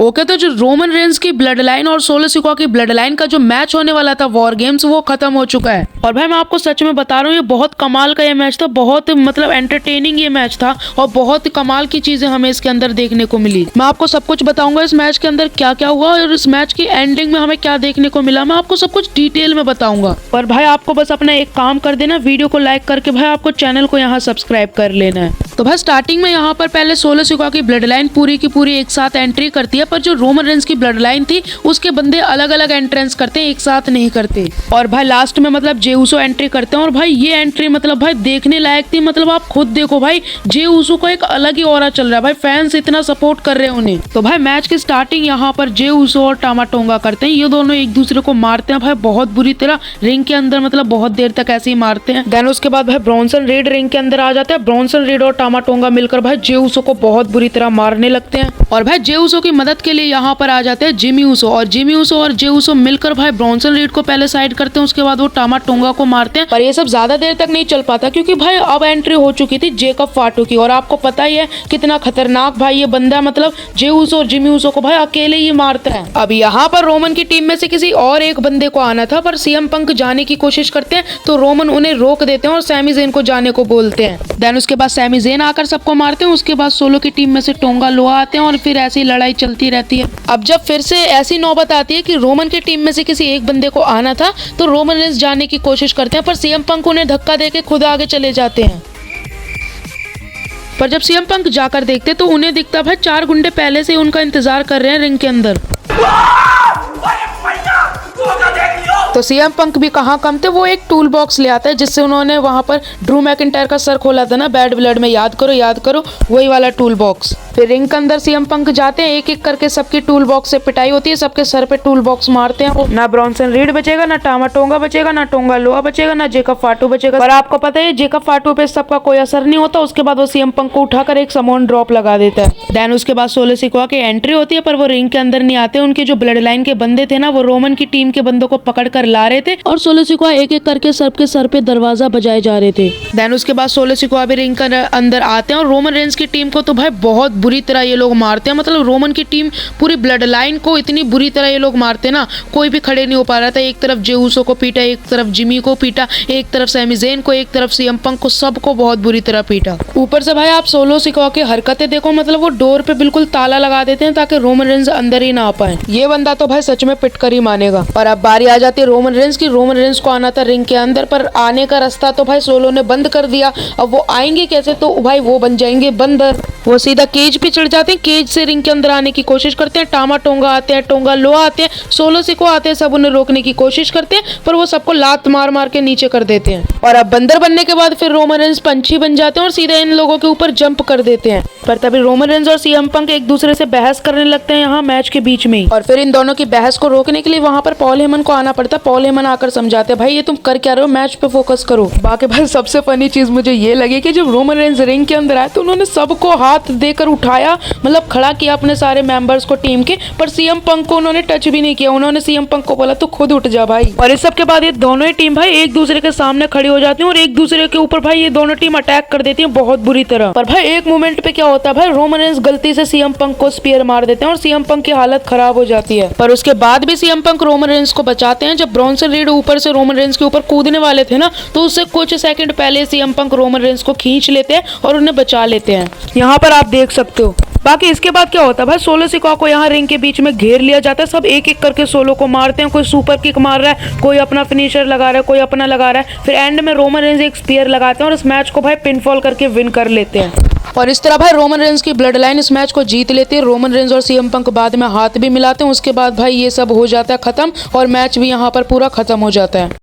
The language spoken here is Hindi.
ओके, तो जो रोमन रेंस की ब्लड लाइन और सोलो सिकोआ की ब्लड लाइन का जो मैच होने वाला था वॉर गेम्स, वो खत्म हो चुका है। और भाई मैं आपको सच में बता रहा हूँ, ये बहुत कमाल का ये मैच था, बहुत मतलब एंटरटेनिंग ये मैच था और बहुत कमाल की चीजें हमें इसके अंदर देखने को मिली। मैं आपको सब कुछ बताऊंगा इस मैच के अंदर क्या क्या हुआ और इस मैच की एंडिंग में हमें क्या देखने को मिला, मैं आपको सब कुछ डिटेल में बताऊंगा। पर भाई आपको बस अपना एक काम कर देना, वीडियो को लाइक करके भाई आपको चैनल को यहाँ सब्सक्राइब कर लेना है। तो भाई स्टार्टिंग में यहाँ पर पहले सोलो सिकोआ की ब्लड लाइन पूरी की पूरी एक साथ एंट्री करती है, पर जो रोमन रेंस की ब्लड लाइन थी उसके बंदे अलग अलग एंट्रेंस करते हैं, एक साथ नहीं करते। और भाई लास्ट में मतलब जे उसो एंट्री करते हैं और भाई ये एंट्री मतलब भाई देखने लायक थी। मतलब आप खुद देखो भाई, जे उसो को एक अलग ही ऑरा चल रहा है, भाई फैंस इतना सपोर्ट कर रहे हैं उन्हें। तो भाई मैच की स्टार्टिंग यहाँ पर जे उसो और टामा टोंगा करते हैं, ये दोनों एक दूसरे को मारते हैं भाई बहुत बुरी तरह रिंग के अंदर, मतलब बहुत देर तक ऐसे ही मारते हैं। देन उसके बाद भाई ब्रॉन्सन रीड रिंग के अंदर आ जाते हैं। ब्रॉन्सन रीड और टामा टोंगा मिलकर भाई जे उसो को बहुत बुरी तरह मारने लगते हैं और भाई जे उसो की मदद के लिए यहाँ पर आ जाते हैं जिमी उसो, और जिमी उसो और जे उसो मिलकर भाई ब्रॉन्सन रीड को पहले साइड करते हैं, उसके बाद वो टामा टोंगा को मारते हैं। पर ये सब ज्यादा देर तक नहीं चल पाता क्योंकि भाई अब एंट्री हो चुकी थी जेकब फाटू की, और आपको पता ही है कितना खतरनाक भाई ये बंदा, मतलब जे उसो और जिमी उसो को भाई अकेले ही मारता है। अब यहाँ पर रोमन की टीम में से किसी और एक बंदे को आना था, पर सीएम पंक जाने की कोशिश करते हैं तो रोमन उन्हें रोक देते हैं और सैमी ज़ेन को जाने को बोलते हैं। देन उसके बाद सैमी ज़ेन आकर सबको मारते हैं, उसके बाद सोलो की टीम में से टोंगा लोआ आते हैं और फिर ऐसी लड़ाई चलती रहती है। अब जब फिर से ऐसी नौबत आती है कि रोमन की टीम में से किसी एक बंदे को आना था तो रोमन रेंस जाने की कोशिश करते हैं, पर सीएम पंक उन्हें धक्का देके खुद आगे चले जाते हैं। पर जब सीएम पंक जाकर देखते तो उन्हें दिखता भाई 4 गुंडे पहले से उनका इंतजार कर रहे हैं रिंग के अंदर। तो सीएम पंक भी कहाँ कम थे, वो एक टूल बॉक्स ले आता है जिससे उन्होंने वहां पर ड्रू मैकिंटायर का सर खोला था ना बैड ब्लड में, याद करो वही वाला टूल बॉक्स। फिर रिंग के अंदर सीएम पंक जाते हैं, एक एक करके सबकी टूल बॉक्स से पिटाई होती है, सबके सर पे टूल बॉक्स मारते हैं। ना ब्रॉन्सन रीड बचेगा, ना टामा टोंगा बचेगा, ना टोंगा लोआ बचेगा, ना जेकब फाटू बचेगा। पर आपको पता है जेकब फाटू पे सबका कोई असर नहीं होता। उसके बाद वो सीएम पंक को उठाकर एक समोन ड्रॉप लगा देता है। देन उसके बाद सोलो सिकोआ की एंट्री होती है, पर वो रिंग के अंदर नहीं आते। उनके जो ब्लड लाइन के बंदे थे ना, वो रोमन की टीम के बंदों को पकड़ कर ला रहे थे और सोलो सिकोआ एक एक करके सबके सर पे दरवाजा बजाए जा रहे थे। देन उसके बाद सोलो सिकोआ भी रिंग के अंदर आते हैं और रोमन रेंस की टीम को तो भाई बहुत बुरी तरह ये लोग मारते हैं। मतलब रोमन की टीम पूरी ब्लड लाइन को इतनी बुरी तरह ये लोग मारते ना, कोई भी खड़े नहीं हो पा रहा था। एक तरफ जे उसो को पीटा, एक तरफ जिमी को पीटा, एक तरफ सैमी ज़ेन को, एक तरफ सीएम पंक को, सबको बहुत बुरी तरह पीटा। ऊपर से भाई आप सोलो सिकोआ की हरकतें देखो, मतलब वो डोर पे बिल्कुल ताला लगा देते हैं ताकि रोमन रेंस अंदर ही ना आ पाए। ये बंदा तो भाई सच में पिट कर ही मानेगा। और अब बारी आ जाती है रोमन रेंस की। रोमन रेंस को आना था रिंग के अंदर, पर आने का रास्ता तो भाई सोलो ने बंद कर दिया। अब वो आएंगे कैसे, तो भाई वो बन जाएंगे बंदर। वो सीधा केज पे चढ़ जाते हैं, केज से रिंग के अंदर आने की कोशिश करते हैं। टामा टोंगा आते हैं, टोंगा लोआ आते हैं, सोलो सिकोआ आते हैं, सब उन्हें रोकने की कोशिश करते हैं, पर वो सबको लात मार मार के नीचे कर देते हैं। और अब बंदर बनने के बाद फिर रोमन रेंस पंछी बन जाते हैं और सीधा इन लोगों के ऊपर जंप कर देते हैं। पर तभी रोमन रेंस और सीएम पंक एक दूसरे से बहस करने लगते हैं यहाँ मैच के बीच में ही। और फिर इन दोनों की बहस को रोकने के लिए वहां पर पॉल हेमन को आना पड़ता है। पॉल हेमन आकर समझाते हैं, भाई ये तुम कर क्या रहे हो, मैच पे फोकस करो। बाकी भाई सबसे फनी चीज मुझे ये लगी कि जब रोमन रेंस रिंग के अंदर आए तो उन्होंने सबको हाथ देकर उठाया, मतलब खड़ा किया अपने सारे मेंबर्स को टीम के, पर सीएम पंक को उन्होंने टच भी नहीं किया। उन्होंने सीएम पंक को बोला तो खुद उठ जा भाई। और इस सब के बाद ये दोनों ही टीम भाई एक दूसरे के सामने खड़ी हो जाती है और एक दूसरे के ऊपर भाई ये दोनों टीम अटैक कर देती है बहुत बुरी तरह। पर भाई एक मोमेंट पे क्या होता है, भाई रोमन रेंस गलती से सीएम पंक को स्पीयर मार देते हैं और सीएम पंक की हालत खराब हो जाती है। पर उसके बाद भी सीएम पंक रोमन रेंस को बचाते हैं। जब ब्रॉन्सन रीड ऊपर से रोमन रेंस के ऊपर कूदने वाले थे ना, तो उससे कुछ सेकंड पहले सीएम पंक रोमन रेंस को खींच लेते हैं और उन्हें बचा लेते हैं। यहाँ पर आप देख सकते हो। बाकी इसके बाद क्या होता है भाई, सोलो सिकोआ को यहाँ रिंग के बीच में घेर लिया जाता है। सब एक एक करके सोलो को मारते हैं। कोई सुपर किक मार रहा है, कोई अपना फिनिशर लगा रहा है, कोई अपना लगा रहा है। फिर एंड में रोमन रेंस एक स्पीयर लगाते हैं और इस मैच को भाई पिनफॉल करके विन कर लेते हैं। और इस तरह भाई रोमन रेंस की ब्लड लाइन इस मैच को जीत लेती है। रोमन रेंस और सीएम पंक बाद में हाथ भी मिलाते हैं। उसके बाद भाई ये सब हो जाता है खत्म और मैच भी यहाँ पर पूरा खत्म हो जाता है।